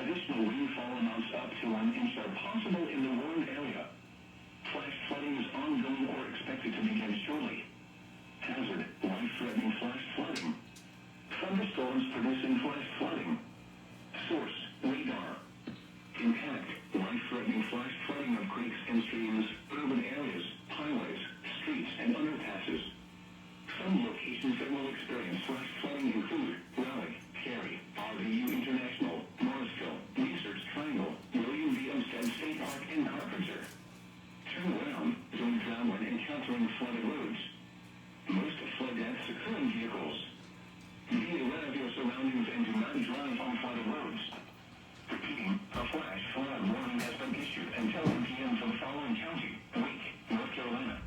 Additional rainfall amounts up to 1 inch are possible in the warned area. Flash flooding is ongoing or expected to begin shortly. Hazard, life-threatening flash flooding. Thunderstorms producing flash flooding. Source, radar. Impact, life-threatening flash flooding of creeks and streams, urban areas, highways, streets, and underpasses. Some locations that will experience flash flooding include Raleigh, Cary, RVU International, Morrisville, Research Triangle, William B. Olmsted State Park, and Carpenter. Turn around, don't drown when encountering flooded roads. Most flood deaths occur in vehicles. Be aware of your surroundings and do not drive on flooded roads. Repeating, a flash flood warning has been issued until 1 p.m. for the following county, Wake, North Carolina.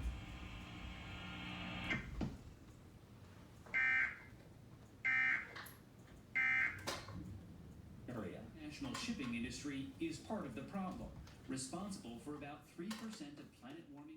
National shipping industry is part of the problem, responsible for about 3% of planet warming.